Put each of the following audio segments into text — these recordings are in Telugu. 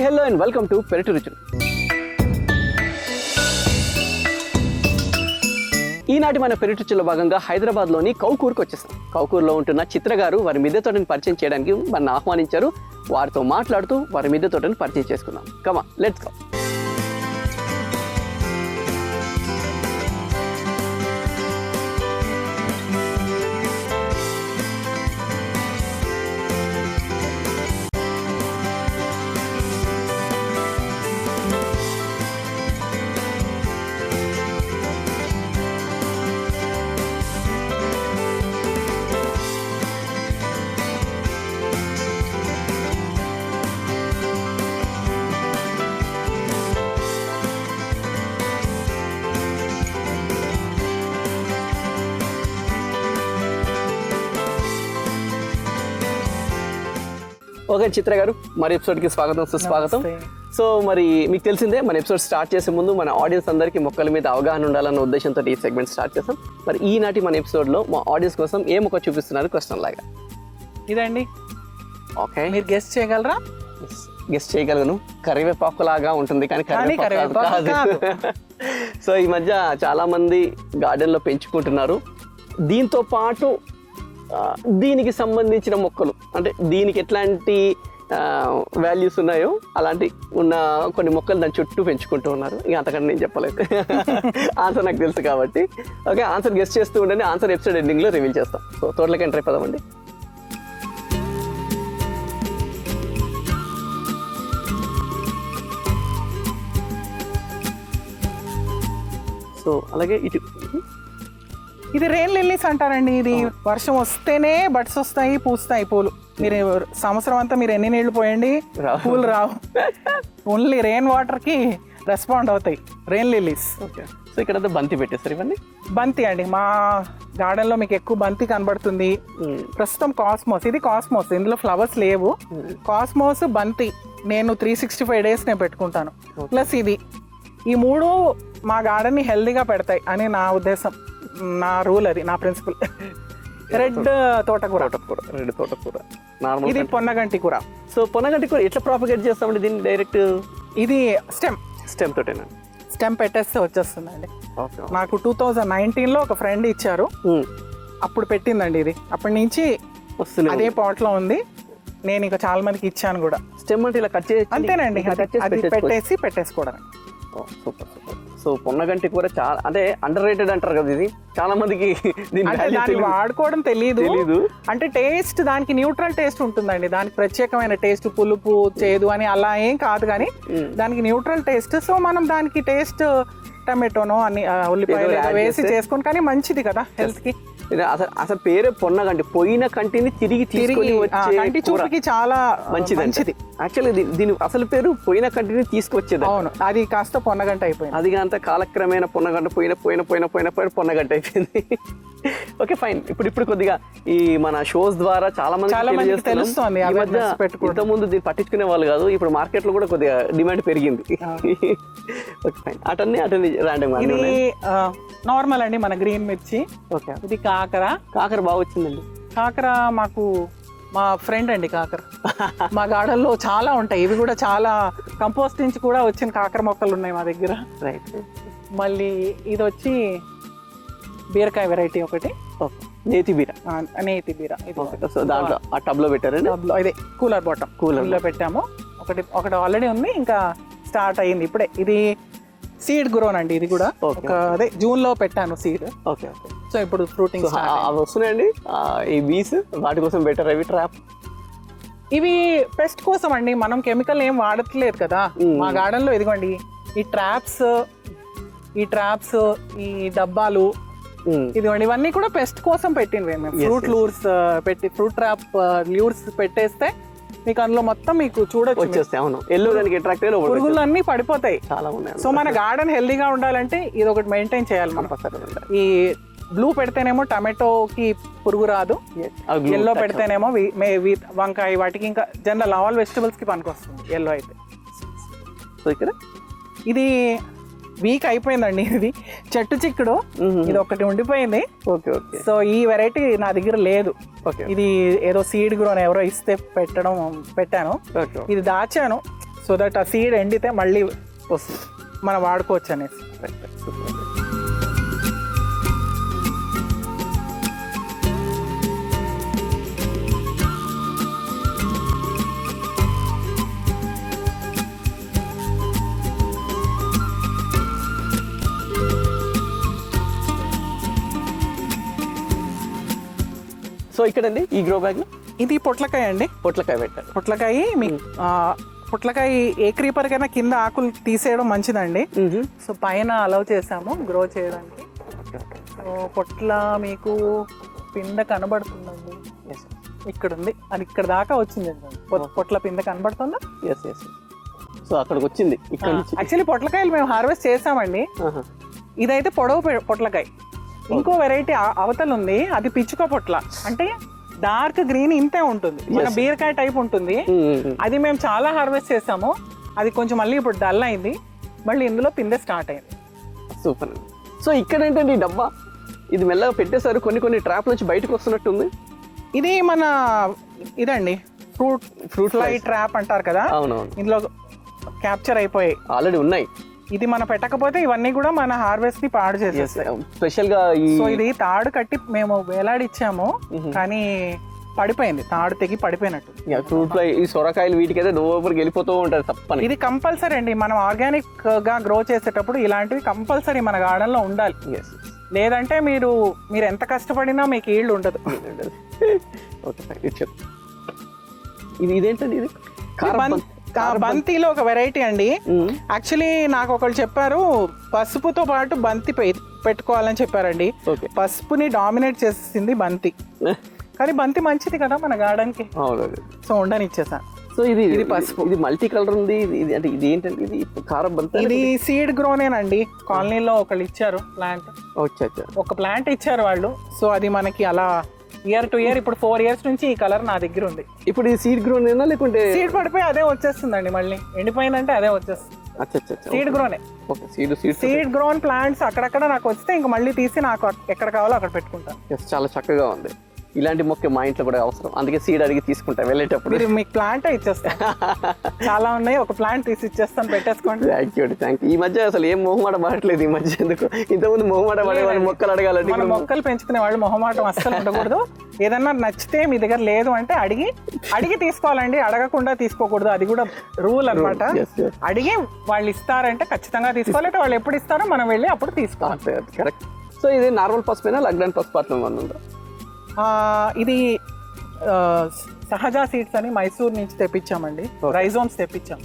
హలో అండ్ వెల్కమ్ టు పెరటి రుచులు. ఈనాటి మన పెరటి రుచుల్లో భాగంగా హైదరాబాద్లోని కౌకూర్కి వచ్చేసాం. కౌకూర్లో ఉంటున్న చిత్ర గారు వారి మిద్దె తోటని పరిచయం చేయడానికి మనల్ని ఆహ్వానించారు. వారితో మాట్లాడుతూ వారి మిద్దె తోటని పరిచయం చేసుకుందాం. కమా లెట్స్ గో. ఓకే చిత్ర గారు, మరి ఎపిసోడ్కి స్వాగతం సుస్వాగతం. సో మరి మీకు తెలిసిందే, మన ఎపిసోడ్ స్టార్ట్ చేసే ముందు మన ఆడియన్స్ అందరికీ మొక్కల మీద అవగాహన ఉండాలన్న ఉద్దేశంతో ఈ సెగ్మెంట్ స్టార్ట్ చేస్తాం. మరి ఈనాటి మన ఎపిసోడ్లో మా ఆడియన్స్ కోసం ఏ మొక్క చూపిస్తున్నారు క్వశ్చన్ లాగా? ఇదండి. ఓకే, మీరు గెస్ట్ చేయగలరా? గెస్ట్ చేయగలను. కరివేపాకు లాగా ఉంటుంది కానీ కరివేపాకు కాదు. సో ఈ మధ్య చాలా మంది గార్డెన్లో పెంచుకుంటున్నారు. దీంతో పాటు దీనికి సంబంధించిన మొక్కలు, అంటే దీనికి ఎట్లాంటి వాల్యూస్ ఉన్నాయో అలాంటి ఉన్న కొన్ని మొక్కలు దాని చుట్టూ పెంచుకుంటూ ఉన్నారు. ఇక అంతకంటే నేను చెప్పలేదు. ఆన్సర్ నాకు తెలుసు కాబట్టి ఓకే, ఆన్సర్ గెస్ట్ చేస్తూ ఉండండి. ఆన్సర్ ఎపిసోడ్ ఎండింగ్లో రివీల్ చేస్తాం. సో తోటలోకి ఎంటర్ అయిపోదామండి. సో అలాగే ఇటు ఇది రెయిన్ లిల్లీస్ అంటారండి. ఇది వర్షం వస్తేనే బడ్స్ వస్తాయి, పూస్తాయి పూలు. మీరు సంవత్సరం అంతా మీరు ఎన్ని నీళ్లు పోయండి పూలు రావు. ఓన్లీ రెయిన్ వాటర్ కి రెస్పాండ్ అవుతాయి రెయిన్ లిల్లీస్. ఓకే, సో ఇక్కడ బంతి పెట్టేస్తారు. ఇవన్నీ బంతి అండి. మా గార్డెన్ లో మీకు ఎక్కువ బంతి కనబడుతుంది. ప్రస్తుతం కాస్మోస్, ఇది కాస్మోస్. ఇందులో ఫ్లవర్స్ లేవు. కాస్మోస్, బంతి నేను 365 days నేను పెట్టుకుంటాను. ప్లస్ ఇది, ఈ మూడు మా గార్డెన్ ని హెల్దీగా పెడతాయి అని నా ఉద్దేశం, నా రూల్, అది నా ప్రిన్సిపల్. రెడ్ తోటకూర, రెడ్ తోటకూర నార్మల్. ఇది పొన్నగంటి కూర. సో పొన్నగంటి కూర ఎట్లా ప్రాపగేట్ చేస్తామండి దీన్ని? డైరెక్ట్ ఇది స్టెమ్ తోటేనా? స్టెమ్ పెట్టేస్తే వచ్చేస్తుందండి. నాకు 2019లో ఒక ఫ్రెండ్ ఇచ్చారు, అప్పుడు పెట్టిందండి. ఇది అప్పటి నుంచి వస్తుంది, అదే పాట్ లో ఉంది. నేను ఇంకా చాలా మందికి ఇచ్చాను కూడా. స్టెమ్ అంటే ఇలా కట్ చేసి అంతేనండి, అది పెట్టేసుకోవడం. Super super. సో పొన్నగంటి కూర చాలా అంటే అండర్ రేటెడ్ అంటారు కదా. ఇది చాలా మందికి దాన్ని వాడుకోవడం తెలియదు. అంటే టేస్ట్, దానికి న్యూట్రల్ టేస్ట్ ఉంటుందండి. దానికి ప్రత్యేకమైన టేస్ట్, పులుపు చేదు అని అలా ఏం కాదు, కానీ దానికి న్యూట్రల్ టేస్ట్. సో మనం దానికి టేస్ట్ టమాటోనో అన్ని ఉల్లిపాయలు వేసి చేసుకొని, కానీ మంచిది కదా హెల్త్ కి. అసలు పేరే పొన్నగంటి, పోయిన కంటిని తిరిగి కంటి చూపుకి చాలా మంచిది. యాక్చువల్లీ దీని అసలు పేరు పోయిన కంటిని తీసుకొచ్చేది. అవును, అది కాస్త పొన్నగంట అయిపోయింది. అది అంత కాలక్రమేణ పొన్నగంట పోయిన పొన్నగంట అయిపోయింది. Okay fine. ఇప్పుడు కొద్దిగా ఈ మన షోస్ ద్వారా చాలా మంది తెలుస్తుంది. ఇంత ముందు దీన్ని పట్టించుకునే వాళ్ళు కాదు, ఇప్పుడు మార్కెట్ లో కూడా కొద్దిగా డిమాండ్ పెరిగింది. Okay fine. అటన్నీ ర్యాండమ్ గా ఇది నార్మల్ అండి, మన గ్రీన్ మిర్చి. ఓకే, ఇది కాకర బాగా వచ్చిందండి. కాకర మాకు మా ఫ్రెండ్ అండి కాకర. మా గార్డెన్ లో చాలా ఉంటాయి. ఇవి కూడా చాలా కంపోస్ట్ నుంచి కూడా వచ్చిన కాకర మొక్కలు ఉన్నాయి మా దగ్గర. రైట్. మళ్ళీ ఇది వచ్చి బీరకాయ వెరైటీ ఒకటి, నేతి బీర. సో దాంట్లో ఆ టబ్ లో పెట్టారండి. ఇదే కూలర్ బాటమ్, కూలర్లో పెట్టాము. ఒకటి ఆల్రెడీ ఉంది, ఇంకా స్టార్ట్ అయ్యింది ఇప్పుడే. ఇది సీడ్ గ్రోన్ అండి. ఇది కూడా అదే జూన్ లో పెట్టాను సీడ్. Okay okay. సో ఇప్పుడు ఫ్రూటింగ్ అవి వస్తున్నాయండి. ఈ బీస్ వాటి కోసం బెటర్. అవి ట్రాప్, ఇవి పెస్ట్ కోసం అండి. మనం కెమికల్ ఏం వాడట్లేదు కదా మా గార్డెన్ లో. ఇదిగోండి ఈ ట్రాప్స్, ఈ డబ్బాలు, ఇదిగోండి ఇవన్నీ కూడా పెస్ట్ కోసం పెట్టినవి. మేము ఫ్రూట్ లూర్స్ పెట్టి, ఫ్రూట్ ట్రాప్ ల్యూర్స్ పెట్టేస్తే మీకు అందులో మొత్తం మీకు చూడొచ్చు. అవును, ఎల్లో దానికి అట్రాక్ట్ అయ్యి పురుగులు అన్ని పడిపోతాయి. చాలా ఉన్నాయి. సో మన గార్డెన్ హెల్దీగా ఉండాలంటే ఇది ఒకటి మెయింటైన్ చేయాలి మనం. ఈ బ్లూ పెడితేనేమో టమాటోకి పురుగు రాదు, ఎల్లో పెడితేనేమో వంకాయ, వాటికి ఇంకా జనరల్ ఆల్ వెజిటబుల్స్ కి పనికొస్తుంది ఎల్లో అయితే. సో ఇక్కడ ఇది వీక్ అయిపోయిందండి. ఇది చెట్టు చిక్కుడు, ఇది ఒకటి ఉండిపోయింది. Okay okay. సో ఈ వెరైటీ నా దగ్గర లేదు. ఇది ఏదో సీడ్ గ్రోన్ ఎవరో ఇస్తే పెట్టాను. ఇది దాచాను. సో దట్ ఆ సీడ్ ఎండితే మళ్ళీ వస్తుంది. మనం వాడుకోవచ్చు అనేసి. సూపర్. సో ఇక్కడండి ఈ గ్రో బ్యాగ్లో ఇది పొట్లకాయ అండి. పొట్లకాయ పెట్టారు. పొట్లకాయ మీకు పొట్లకాయ ఏ క్రీపర్ కైనా కింద ఆకులు తీసేయడం మంచిదండి. సో పైన అలౌ చేసాము గ్రో చేయడానికి. సో పొట్ల మీకు పింద కనబడుతుందండి, ఇక్కడ ఉంది, అది ఇక్కడ దాకా వచ్చింది. పొట్ల పింద కనబడుతుందా? Yes yes. సో అక్కడికి వచ్చింది ఇక్కడ నుంచి. యాక్చువల్లీ పొట్లకాయలు మేము హార్వెస్ట్ చేసామండి. ఇదైతే పొడవు పొట్లకాయ. ఇంకో వెరైటీ అవతల ఉంది, అది పిచ్చుక పొట్ల, అంటే డార్క్ గ్రీన్ ఇంతే ఉంటుంది, మన బీరకాయ టైప్ ఉంటుంది. అది మేము చాలా హార్వెస్ట్ చేసాము. అది కొంచెం మళ్ళీ ఇప్పుడు డల్ అయింది, మళ్ళీ ఇందులో పిందె స్టార్ట్ అయింది. సూపర్. సో ఇక్కడ ఏంటండి ఈ డబ్బా, ఇది మెల్లగా పెట్టేశారు, కొన్ని ట్రాప్ నుంచి బయటకు వస్తున్నట్టుంది. ఇది మన ఇదండి ఫ్రూట్ ఫ్లై ట్రాప్ అంటారు కదా. అవునవును. ఇందులో క్యాప్చర్ అయిపోయాయి, ఆల్రెడీ ఉన్నాయి. ఇది మనం పెట్టకపోతే ఇవన్నీ కూడా మన హార్వెస్ట్ ని పాడు చేసేస్తాయి. స్పెషల్ గా సో ఇది తాడు కట్టి మేము వేలాడిచ్చాము, కానీ పడిపోయింది, తాడు తెగి పడిపోయినట్టు. ఫ్రూట్ ఫ్లై, ఈ సొరకాయలు వీటికైతే లోపలికి వెళ్ళిపోతూ ఉంటారు తప్పని. ఇది కంపల్సరీ అండి, మనం ఆర్గానిక్ గా గ్రో చేసేటప్పుడు ఇలాంటివి కంపల్సరీ మన గార్డెన్ లో ఉండాలి. లేదంటే మీరు ఎంత కష్టపడినా మీకు ఈల్డ్ ఉండదు. ఇది ఇదేంటండి, ఇది బంతిలో ఒక వెరైటీ అండి. యాక్చువల్లీ నాకు ఒకళ్ళు చెప్పారు పసుపుతో పాటు బంతి పెట్టుకోవాలని చెప్పారండి. పసుపుని డామినేట్ చేసింది బంతి, కానీ బంతి మంచిది కదా మన గార్డెన్ కి. సో ఉండని ఇచ్చేసాను. సో ఇది పసుపు, ఇది మల్టీ కలర్ ఉంది. ఇది అంటే ఇది ఏంటంటే ఇది కారం బంతి. ఇది సీడ్ గ్రోనేనండి, కాలనీలో ఒకళ్ళు ఇచ్చారు ప్లాంట్. ఒక ప్లాంట్ ఇచ్చారు వాళ్ళు. సో అది మనకి అలా ఇయర్ టు ఇయర్ ఇప్పుడు 4 years నుంచి ఈ కలర్ నా దగ్గర ఉంది. ఇప్పుడు ఈ సీడ్ గ్రోన్ ఏనా లేకుంటే సీడ్ పడిపోయి అదే వచ్చేస్తుందండి, మళ్ళీ ఎండిపోయిందంటే అదే వచ్చేస్తుంది. సీడ్ గ్రోనే. సీడ్ గ్రోన్ ప్లాంట్స్ అక్కడక్కడ నాకు వస్తే ఇంక మళ్ళీ తీసి నాకు ఎక్కడ కావాలో అక్కడ పెట్టుకుంటాను. చాలా చక్కగా ఉంది. ఇలాంటి మొక్క మా ఇంట్లో కూడా అవసరం, అందుకే సీడ్ అడిగి తీసుకుంటా వెళ్ళేటప్పుడు. మీకు ప్లాంట్ ఇచ్చేస్తాను, చాలా ఉన్నాయి, ఒక ప్లాంట్ తీసి ఇచ్చేస్తాను, పెట్టేసుకోండి. Thank you. ఈ మధ్య అసలు ఏం మొహమాట పడట్లేదు ఈ మధ్య, ఎందుకు ఇంతకుముందు మొహమాట పడేవాళ్ళు మొక్కలు అడగాలంటే. మనం మొక్కలు పెంచుకునే వాళ్ళు మొహమాటం అస్సలు ఉండకూడదు. ఏదన్నా నచ్చితే మీ దగ్గర లేదు అంటే అడిగి తీసుకోవాలండి, అడగకుండా తీసుకోకూడదు. అది కూడా రూల్ అన్నమాట. అడిగి వాళ్ళు ఇస్తారంటే ఖచ్చితంగా తీసుకోవాలి, వాళ్ళు ఎప్పుడు ఇస్తారో మనం వెళ్ళి అప్పుడు తీసుకోవాలి. కరెక్ట్. సో ఇది నార్మల్ పసుపైనా లగ్డాన్ పసుపు అట్లా ఉందా? ఇది సహజ సీడ్స్ అని మైసూర్ నుంచి తెప్పించామండి, రైజోమ్స్ తెప్పించాం,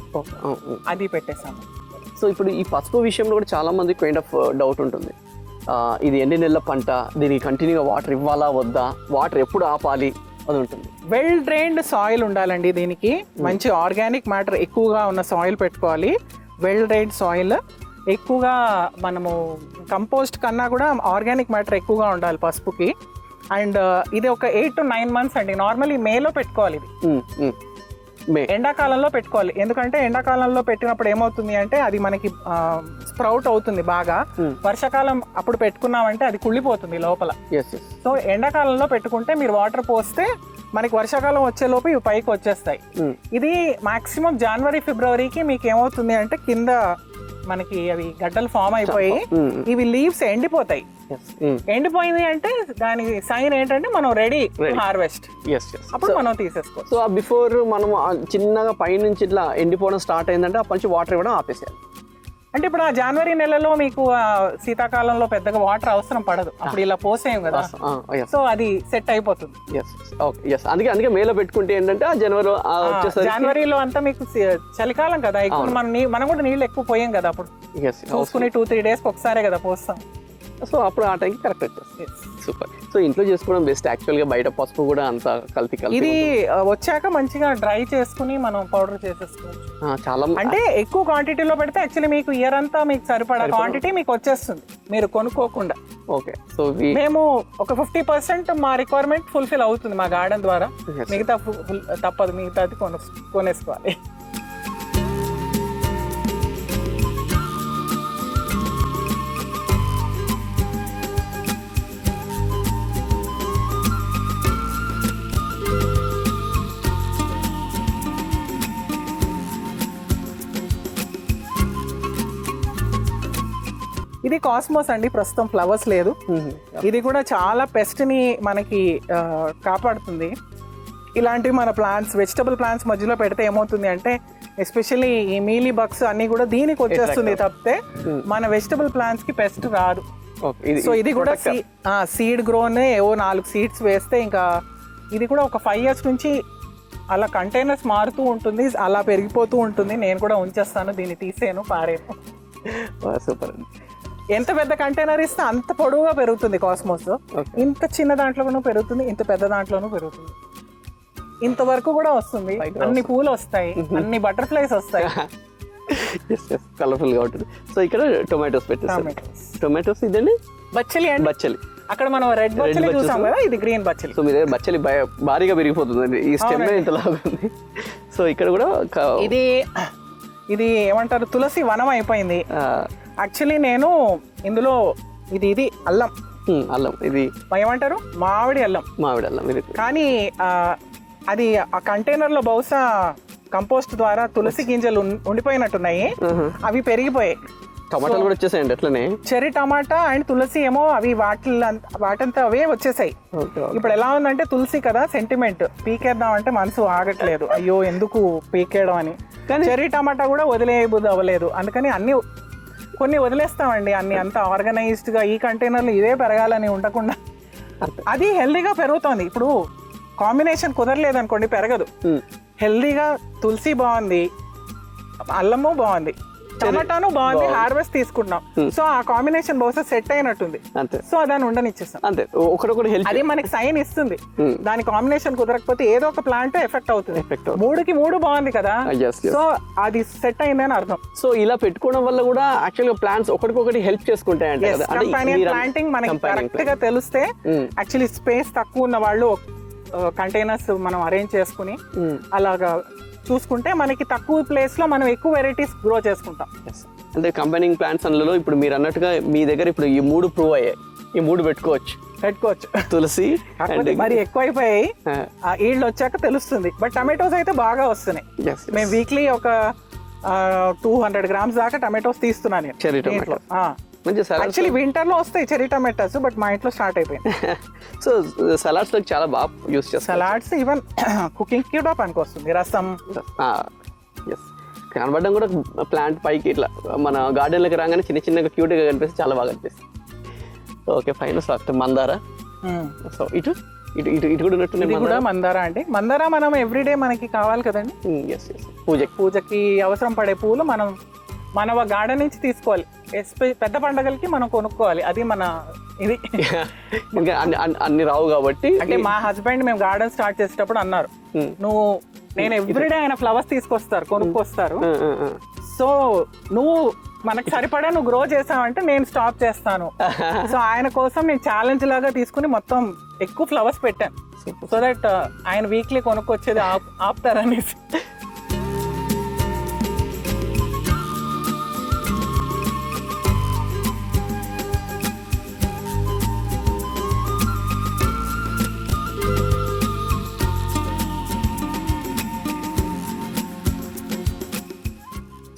అది పెట్టేసాము. సో ఇప్పుడు ఈ పసుపు విషయంలో కూడా చాలా మంది కైండ్ ఆఫ్ డౌట్ ఉంటుంది. ఇది ఎన్ని నెలల పంట, దీనికి కంటిన్యూగా వాటర్ ఇవ్వాలా వద్దా, వాటర్ ఎప్పుడు ఆపాలి, అది ఉంటుంది. వెల్ డ్రైన్డ్ సాయిల్ ఉండాలండి దీనికి, మంచి ఆర్గానిక్ మ్యాటర్ ఎక్కువగా ఉన్న సాయిల్ పెట్టుకోవాలి. వెల్ డ్రైన్డ్ సాయిల్ ఎక్కువగా, మనము కంపోస్ట్ కన్నా కూడా ఆర్గానిక్ మ్యాటర్ ఎక్కువగా ఉండాలి పసుపుకి. అండ్ ఇది ఒక 8 to 9 months అండి. నార్మల్లీ మేలో పెట్టుకోవాలి, ఇది ఎండాకాలంలో పెట్టుకోవాలి. ఎందుకంటే ఎండాకాలంలో పెట్టినప్పుడు ఏమవుతుంది అంటే అది మనకి స్ప్రౌట్ అవుతుంది బాగా. వర్షాకాలం అప్పుడు పెట్టుకున్నామంటే అది కుళ్ళిపోతుంది లోపల. సో ఎండాకాలంలో పెట్టుకుంటే మీరు వాటర్ పోస్తే మనకి వర్షాకాలం వచ్చేలోపు ఇవి పైకి వచ్చేస్తాయి. ఇది మాక్సిమం జనవరి ఫిబ్రవరికి మీకు ఏమవుతుంది అంటే కింద మనకి అవి గడ్డలు ఫామ్ అయిపోయి ఇవి లీవ్స్ ఎండిపోతాయి. ఎండిపోయింది అంటే దాని సైన్ ఏంటంటే మనం రెడీ హార్వెస్ట్, అప్పుడు మనం తీసేసుకోవచ్చు. సో బిఫోర్ మనం చిన్నగా పైనుంచి ఇట్లా ఎండిపోవడం స్టార్ట్ అయిందంటే అప్పటి నుంచి వాటర్ ఇవ్వడం ఆపేసేయాలి. అంటే ఇప్పుడు ఆ జనవరి నెలలో మీకు శీతాకాలంలో పెద్దగా వాటర్ అవసరం పడదు, అప్పుడు ఇలా పోసేయం కదా, సో అది సెట్ అయిపోతుంది. అందుకే మేలో పెట్టుకుంటే ఏంటంటే జనవరిలో అంతా మీకు చలికాలం కదా, ఎక్కువ మనం కూడా నీళ్ళు ఎక్కువ పోయాం కదా, అప్పుడు చూసుకుని 2-3 days ఒకసారే కదా పోస్తాం. సో అప్పుడు ఆ టైంకి కరెక్ట్ వచ్చేస్తుంది. సూపర్. సో ఇంట్లో చేసుకోవడం బెస్ట్ యాక్చువల్గా, బయట పసుపు కూడా అంత కల్తీ. ఇది వచ్చాక మంచిగా డ్రై చేసుకుని మనం పౌడర్ చేసేసుకోవచ్చు. చాలా అంటే ఎక్కువ క్వాంటిటీలో పెడితే యాక్చువల్లీ మీకు ఇయర్ అంతా మీకు సరిపడా క్వాంటిటీ మీకు వచ్చేస్తుంది మీరు కొనుక్కోకుండా. ఓకే. సో మేము ఒక 50% మా రిక్వైర్మెంట్ ఫుల్ఫిల్ అవుతుంది మా గార్డెన్ ద్వారా, మిగతా తప్పదు, మిగతాది కొనేసుకోవాలి. ఇది కాస్మోస్ అండి, ప్రస్తుతం ఫ్లవర్స్ లేదు. ఇది కూడా చాలా పెస్ట్ ని మనకి కాపాడుతుంది. ఇలాంటివి మన ప్లాంట్స్, వెజిటబుల్ ప్లాంట్స్ మధ్యలో పెడితే ఏమవుతుంది అంటే ఎస్పెషల్లీ ఈ మీలీ బగ్స్ అన్ని కూడా దీనికి వచ్చేస్తుంది తప్పితే మన వెజిటబుల్ ప్లాంట్స్ కి పెస్ట్ రాదు. సో ఇది కూడా సీడ్ గ్రోనే ఏవో 4 సీడ్స్ వేస్తే ఇంకా ఇది కూడా ఒక 5 years నుంచి అలా కంటైనర్స్ మారుతూ ఉంటుంది, అలా పెరిగిపోతూ ఉంటుంది. నేను కూడా ఉంచేస్తాను, దీన్ని తీసేను, పారేను. సూపర్. ఎంత పెద్ద కంటైనర్ ఇస్తే అంత పొడవుగా పెరుగుతుంది కాస్మోస్. ఇంత చిన్న దాంట్లోనూ పెరుగుతుంది, ఇంత పెద్ద దాంట్లోనూ పెరుగుతుంది. ఇంతవరకు కూడా వస్తుంది, అన్ని పూలు వస్తాయి, అన్ని బటర్ఫ్లైస్ వస్తాయి. కలర్ఫుల్ గా ఉంటుంది. సో ఇక్కడ టొమాటోస్ పెట్టేస్తాం. టొమాటోస్ ఇదండి బచ్చలి అండి. బచ్చలి అక్కడ మనం రెడ్ బచ్చలి చూసాం కదా, ఇది గ్రీన్ బచ్చలి. సో మీ దగ్గర బచ్చలి భారీగా పెరిగిపోతుందండి, ఈ స్టెమ్ ఇంతలాగా ఉంది. సో ఇక్కడ కూడా ఇది ఏమంటారు, తులసి వనం అయిపోయింది. యాక్చువల్లీ నేను ఇందులో ఇది అల్లం, ఇది ఏమంటారు, మామిడి అల్లం ఇది. కానీ అది ఆ కంటైనర్ లో బహుశా కంపోస్ట్ ద్వారా తులసి గింజలు ఉండిపోయినట్టున్నాయి, అవి పెరిగిపోయాయి. టమాటాలు కూడా వచ్చేసాయండి అట్లనే. చెర్రీ టమాటా అండ్ తులసి ఏమో అవి వాటంతా అవే వచ్చేసాయి. ఇప్పుడు ఎలా ఉందంటే తులసి కదా సెంటిమెంట్, పీకేద్దాం అంటే మనసు ఆగట్లేదు, అయ్యో ఎందుకు పీకేయడం అని. చెర్రీ టమాటా కూడా వదిలేయబుద్ధి అవ్వలేదు, అందుకని కొన్ని వదిలేస్తామండి. అంత ఆర్గనైజ్డ్ గా ఈ కంటైనర్లు ఇవే పెరగాలని ఉండకుండా అది హెల్దీగా పెరుగుతోంది. ఇప్పుడు కాంబినేషన్ కుదరలేదు అనుకోండి, పెరగదు. హెల్దీగా తులసి బాగుంది, అల్లము బాగుంది, టమాటాను బాగుంది, హార్వెస్ట్ తీసుకున్నాం. సో ఆ కాంబినేషన్ బహుశా సెట్ అయినట్టుంది. సో దాన్ని ఉండనిచ్చేస్తాం అంతే. ఒకటి హెల్త్ అది మనకి సైన్ ఇస్తుంది. దాని కాంబినేషన్ కుదరకపోతే ఏదో ఒక ప్లాంట్ ఎఫెక్ట్ అవుతుంది. 3కి 3 బాగుంది కదా, సో అది సెట్ అయిందని అర్థం. సో ఇలా పెట్టుకోవడం వల్ల కూడా యాక్చువల్ గా ప్లాంట్స్ ఒకరికొకటి హెల్ప్ చేసుకుంటాయి. కంపానియన్ ప్లాంటింగ్ మనకి కరెక్ట్ గా తెలిస్తే, యాక్చువల్లీ స్పేస్ తక్కువ ఉన్న వాళ్ళు కంటైనర్స్ మనం అరేంజ్ చేసుకుని అలాగా చూసుకుంటే మనకి తక్కువ ప్లేస్ లో మనం ఎక్కువ వెరైటీస్ గ్రో చేసుకుంటాం. అంటే కంబైనింగ్ ప్లాంట్స్ అందులో ఇప్పుడు మీరు అన్నట్టుగా మీ దగ్గర ఇప్పుడు ఈ 3 ప్రూవ్ అయ్యాయి, ఈ 3 పెట్టుకోవచ్చు. తులసి మరి ఎక్కువైపోయాయి, ఈళ్ళు వచ్చాక తెలుస్తుంది. బట్ టమాటోస్ అయితే బాగా వస్తున్నాయి. మేము వీక్లీ ఒక 200 grams దాకా టమాటోస్ తీస్తున్నాను. యాక్చువల్లీ వింటర్ లో వస్తాయి చెర్రీ టమాటాస్, బట్ మా ఇంట్లో స్టార్ట్ అయిపోయింది. సో సలాడ్స్ లో చాలా బాగా యూస్ చేస్తారు. సలాడ్స్ ఈవెన్ కుకింగ్ కి కూడా పనికొస్తుంది. రసం కనబడడం కూడా ప్లాంట్ పైకి ఇట్లా మన గార్డెన్ లోకి రాగానే చిన్నగా క్యూట్ గా కనిపిస్తే చాలా బాగా అనిపిస్తుంది. Okay fine. సో మందార, సో ఇటు కూడా ఉన్నట్టు కూడా మందార అండి. మందార మనం ఎవ్రీడే మనకి కావాలి కదండి, పూజకి అవసరం పడే పూలు మనం గార్డెన్ నుంచి తీసుకోవాలి. పెద్ద పండగలకి మనం కొనుక్కోవాలి, అది మన ఇది. అన్ని రావు కాబట్టి. అంటే మా హస్బెండ్ మేము గార్డెన్ స్టార్ట్ చేసేటప్పుడు అన్నారు, నేను ఎవ్రీడే ఆయన ఫ్లవర్స్ కొనుక్కొస్తారు, సో నువ్వు మనకు సరిపడా నువ్వు గ్రో చేసావంటే నేను స్టాప్ చేస్తాను. సో ఆయన కోసం నేను ఛాలెంజ్ లాగా తీసుకుని మొత్తం ఎక్కువ ఫ్లవర్స్ పెట్టాను, సో దట్ ఆయన వీక్లీ కొనుక్కొచ్చేది ఆపుతారనేసి.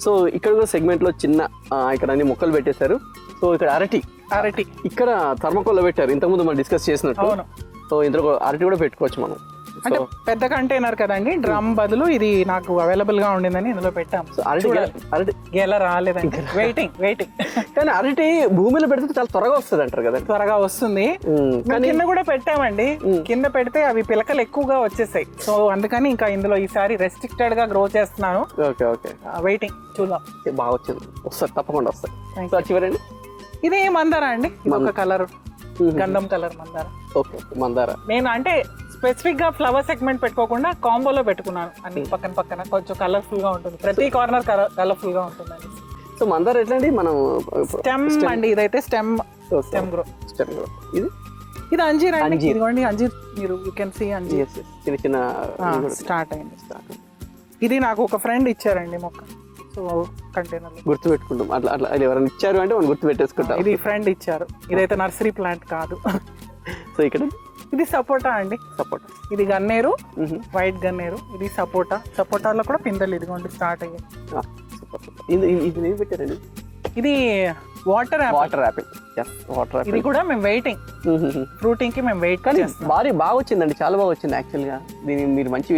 సో ఇక్కడ కూడా సెగ్మెంట్ లో చిన్న ఇక్కడ అన్ని మొక్కలు పెట్టేశారు. సో ఇక్కడ అరటి ఇక్కడ థర్మకోల్ లో పెట్టారు, ఇంతకుముందు మనం డిస్కస్ చేసినట్టు. సో ఇందులో అరటి కూడా పెట్టుకోవచ్చు మనం. అంటే పెద్ద కంటైనర్ కదండి, డ్రమ్ బదులు ఇది నాకు అవైలబుల్ గా ఉండిందని ఇందులో పెట్టాం. అరటి గెల రాలేదండి, వెయిటింగ్. కానీ అరటి భూమిలో పెడితే చాలా త్వరగా వస్తుంది అంటారు కదా. త్వరగా వస్తుంది. కింద కూడా పెట్టామండి, కింద పెడితే అవి పిలకలు ఎక్కువగా వచ్చేసాయి. సో అందుకని ఇంకా ఇందులో ఈసారి రెస్ట్రిక్టెడ్ గా గ్రో చేస్తున్నాను. వెయిటింగ్, చూద్దాం. బాగా వచ్చింది, వస్తుంది, తప్పకుండా వస్తాయి. చివరండి ఇది మందార అండి, ఒక కలర్ గంధం కలర్ మందార. ఓకే మందార. నేను అంటే స్పెసిఫిక్ గా ఫ్లవర్ సెగ్మెంట్ పెట్టుకోకుండా కాంబోలో పెట్టుకున్నాను, అన్ని పక్కన కొంచెం కలర్ఫుల్ గా ఉంటుంది, ప్రతి కార్నర్ కలర్ఫుల్ గా ఉంటుంది. సో మందార ఎట్లా అండి, మనం స్టెమ్ అండి, ఇదైతే స్టెమ్ గ్రో. ఇది అంజీర్ అండి, ఇదిగోండి అంజీర్, మీరు యూ కెన్ సీ అంజీర్ చిన్న స్టార్ట్ అయింది. ఇది నాకు ఒక ఫ్రెండ్ ఇచ్చారండి మొక్క, సో కంటైనర్ గుర్తు పెట్టుకుంటాం. అట్లా ఎవరైనా ఇచ్చారు అంటే మనం గుర్తు పెట్టేసుకుంటాం. ఇది ఫ్రెండ్ ఇచ్చారు, ఇదైతే నర్సరీ ప్లాంట్ కాదు. సో ఇక్కడ ఇది సపోటా అండి, ఇది గన్నేరు, వైట్ గన్నేరు. ఇది సపోటాలో కూడా పిందెలు ఇదిగోండి స్టార్ట్ అయ్యాయి. ఇది పెట్టారండి, ఇది వాటర్ వాటర్ యాపిల్. వాటర్ ఇది యాపిల్ కూడా మేము వెయిటింగ్, ఫ్రూటింగ్ కి మేము వెయిట్ కానీ చేస్తాం. బాగా వచ్చిందండి, చాలా బాగా వచ్చింది యాక్చువల్గా. దీన్ని మీరు మంచి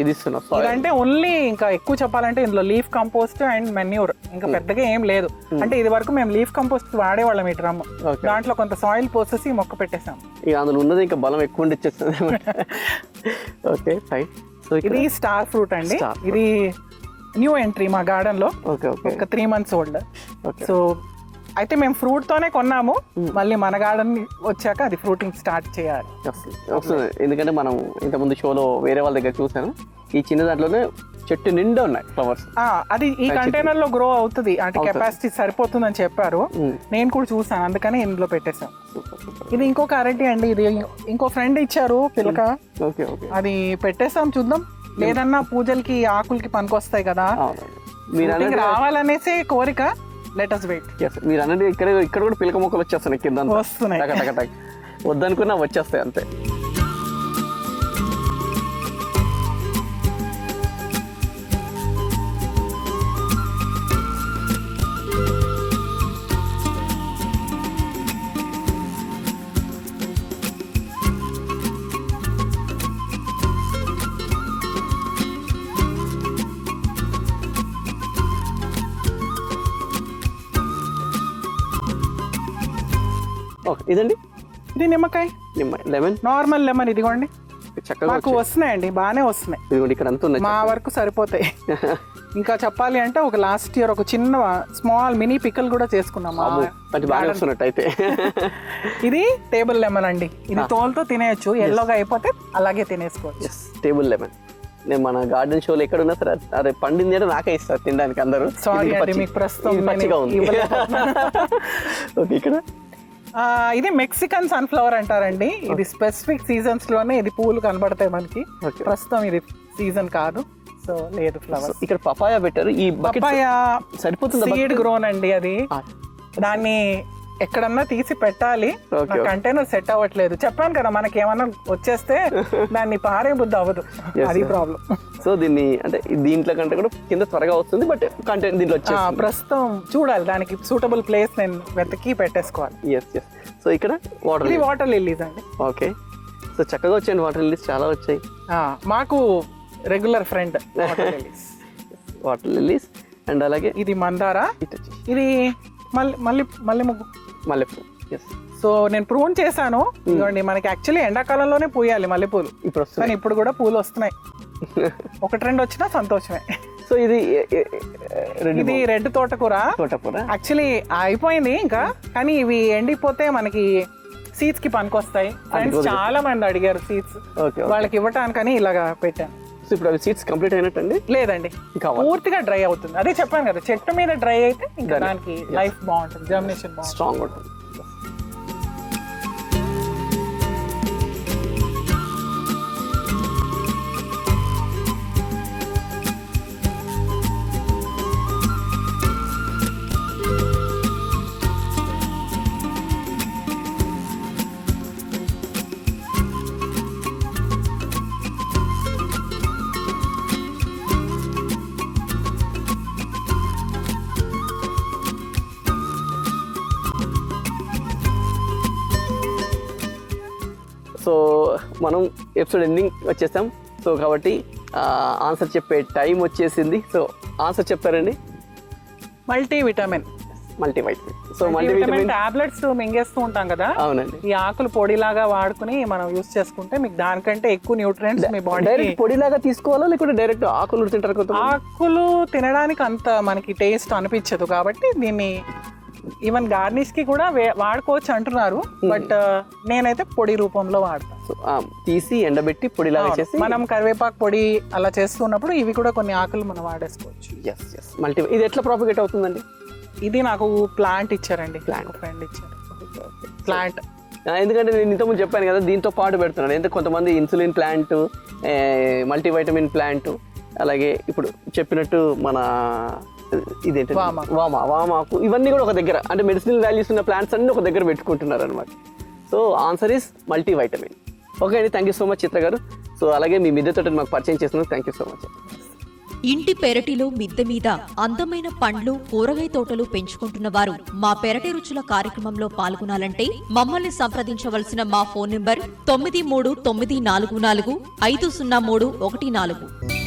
ఇది ఇస్తున్నారు. ఇదంటే ఓన్లీ ఇంకా ఎక్కువ చెప్పాలంటే ఇందులో లీఫ్ కంపోస్ట్ అండ్ మెన్యూర్, ఇంకా పెద్దగా ఏం లేదు. అంటే ఇది వరకు మేము లీఫ్ కంపోస్ట్ వాడేవాళ్ళం ఈ డ్రమ్, దాంట్లో కొంత సాయిల్ పోసేసి మొక్క పెట్టేసాం. ఇక అందులో ఉన్నది ఇంకా బలం ఎక్కువ ఉండిచ్చేస్తుంది. Okay fine. సో ఇది స్టార్ ఫ్రూట్ అండి, ఇది న్యూ ఎంట్రీ మా గార్డెన్ లో, ఓకే ఓకే ఒక 3 months ఓల్డ్. ఓకే. సో అయితే మేము ఫ్రూట్ తోనే కొన్నాము, మళ్ళీ మన గార్డెన్ వచ్చాక అది ఫ్రూటింగ్ స్టార్ట్ చేయాలి. వస్తుంది, ఎందుకంటే మనం ఇంతకుముందు షోలో వేరే వాళ్ళ దగ్గర చూసాను, ఈ చిన్న దాంట్లోనే చెట్టు నిండా ఉన్నాయి ఫ్లవర్స్. అది ఈ కంటైనర్ లో గ్రో అవుతుంది, అంటే కెపాసిటీ సరిపోతుందని చెప్పారు, నేను కూడా చూసాను, అందుకని ఇందులో పెట్టేసాం. ఇది ఇంకొక అరటి అండి, ఇది ఇంకో ఫ్రెండ్ ఇచ్చారు పిల్లక, ఓకే ఓకే, అది పెట్టేసాం, చూద్దాం. లేదన్నా పూజలకి ఆకులకి పనికొస్తాయి కదా, మీరు రావాలనేసి కోరిక. Let us wait. మీరు అన్నది ఇక్కడ కూడా పిలక మొక్కలు వచ్చేస్తున్నాయి కింద, వస్తున్నాయి, వద్దనుకున్నా వచ్చేస్తాయి అంతే. ఓకే, ఇదండి ఇది నిమ్మకాయ, లెమన్, నార్మల్ లెమన్. ఇదిగోండి చక్కగా మాకు వస్తున్నాయండి, బాగానే వస్తున్నాయి. ఇదిగోండి ఇక్కడ అంతా ఉన్నాయి, మా వరకు సరిపోతాయి. ఇంకా చెప్పాలి అంటే ఒక లాస్ట్ ఇయర్ ఒక చిన్న స్మాల్ మినీ పికల్ కూడా చేసుకున్నాం. బాగా వస్తున్నట్టు అయితే. ఇది టేబుల్ లెమన్ అండి, ఇది తోలుతో తినేయచ్చు, ఎల్లోగా అయిపోతే అలాగే తినేసుకోవచ్చు. టేబుల్ లెమన్ నేను మన గార్డెన్ షోలో ఎక్కడ ఉన్నా సరే అదే పండింది అంటే నాకే ఇస్తారు తినడానికి అందరూ. సారీ అండి, మీకు ప్రస్తుతం పచ్చిగా ఉంది. ఓకే, ఇక్కడ ఇది మెక్సికన్ సన్ఫ్లవర్ అంటారండి. ఇది స్పెసిఫిక్ సీజన్స్ లోనే ఇది పూలు కనబడతాయి మనకి, ప్రస్తుతం ఇది సీజన్ కాదు, సో లేదు ఫ్లవర్. ఇక్కడ పపాయా పెట్టారు, ఈ పపాయా సరిపోతుంది, సీడ్ గ్రోన్ అండి అది. దాన్ని ఎక్కడన్నా తీసి పెట్టాలి, కంటైనర్ సెట్ అవ్వట్లేదు. చెప్పాను కదా, మనకి ఏమన్నా వచ్చేస్తే దాన్ని పారే బుద్ధి అవ్వదు, అది ప్రాబ్లం. సో దీన్ని అంటే దీంట్లో కంటే కూడా కింద త్వరగా వస్తుంది, బట్ కంటెంట్ దీంట్లో వచ్చేసి ప్రస్తుతం చూడాలి, దానికి సూటబుల్ ప్లేస్ నేను వెతికి పెట్టేసుకోవాలి. సో ఇక్కడ వాటర్ లిల్లీస్ అండి. ఓకే, సో చక్కగా వచ్చాయండి వాటర్ లిల్లీస్, చాలా వచ్చాయి. మాకు regular friend water lilies. And అలాగే ఇది మందారా, ఇది మళ్ళీ ముగ్గు మల్లెపూ. సో నేను ప్రూన్ చేశాను, ఇదిగోండి మనకి యాక్చువల్లీ ఎండాకాలంలోనే పూయాలి మల్లెపూలు, కానీ ఇప్పుడు కూడా పూలు వస్తున్నాయి. ఒకటి రెండు వచ్చినా సంతోషమే. సో ఇది రెడ్ తోటకూర యాక్చువల్లీ అయిపోయింది ఇంకా, కానీ ఇవి ఎండిపోతే మనకి సీడ్స్ కి పనికొస్తాయి. ఫ్రెండ్స్ చాలా మంది అడిగారు సీడ్స్, వాళ్ళకి ఇవ్వటానికని ఇలాగా పెట్టాను. ఇప్పుడు అవి సీడ్స్ కంప్లీట్ అయినట్టండి? లేదండి, పూర్తిగా డ్రై అవుతుంది. అదే చెప్పాను కదా, చెట్టు మీద డ్రై అయితే ఇంకా దానికి లైఫ్ బాగుంటుంది, జర్మినేషన్ బాగుంటుంది, స్ట్రాంగ్ ఉంటుంది. సో మనం ఎపిసోడ్ ఎండింగ్ వచ్చేసాం. సో కాబట్టి ఆన్సర్ చెప్పే టైం వచ్చేసింది. సో ఆన్సర్ చెప్తారండి. మల్టీవిటమిన్. సో మల్టీవిటమిన్ టాబ్లెట్స్ మింగేస్తూ ఉంటాం కదా, అవునండి, ఈ ఆకులు పొడిలాగా వాడుకుని మనం యూస్ చేసుకుంటే మీకు దానికంటే ఎక్కువ న్యూట్రియంట్స్ మీ బాడీ. పొడిలాగా తీసుకోవాలా లేకుంటే డైరెక్ట్ ఆకులు తింటారు? ఆకులు తినడానికి అంత మనకి టేస్ట్ అనిపించదు, కాబట్టి దీన్ని ఈవెన్ గార్నిష్ కి కూడా వాడుకోవచ్చు అంటున్నారు, బట్ నేనైతే పొడి రూపంలో వాడతాను. తీసి ఎండబెట్టి పొడిలాగా చేసి మనం కరివేపాకు పొడి అలా చేస్తున్నప్పుడు ఇవి కూడా కొన్ని ఆకులు మనం వాడేసుకోవచ్చు. ఇది ఎట్లా ప్రాపగేట్ అవుతుందండి? ఇది నాకు ప్లాంట్ ఇచ్చారండి, ఫ్రెండ్ ఇచ్చారు ప్లాంట్. ఎందుకంటే నేను ఇంతకుముందు చెప్పాను కదా, దీంతో పాటు పెడుతున్నాను. ఎందుకంటే కొంతమంది ఇన్సులిన్ ప్లాంట్, మల్టీవైటమిన్ ప్లాంట్, అలాగే ఇప్పుడు చెప్పినట్టు మన ఇదేంటి వామాకు, ఇవన్నీ కూడా ఒక దగ్గర, అంటే మెడిసినల్ వాల్యూస్ ఉన్న ప్లాంట్స్ అన్ని ఒక దగ్గర పెట్టుకుంటున్నారు అనమాట. So answer is multivitamin. Okay అండి, థ్యాంక్ యూ సో మచ్ చిత్ర గారు. సో అలాగే మీ మిద్దె తోటని మాకు పరిచయం చేస్తున్నారు. Thank you so much. ఇంటి పెరటిలో మిద్దె మీద అందమైన పండ్లు కూరగాయ తోటలు పెంచుకుంటున్న వారు మా పెరటి రుచుల కార్యక్రమంలో పాల్గొనాలంటే మమ్మల్ని సంప్రదించవలసిన మా ఫోన్ నంబర్ 9394450314.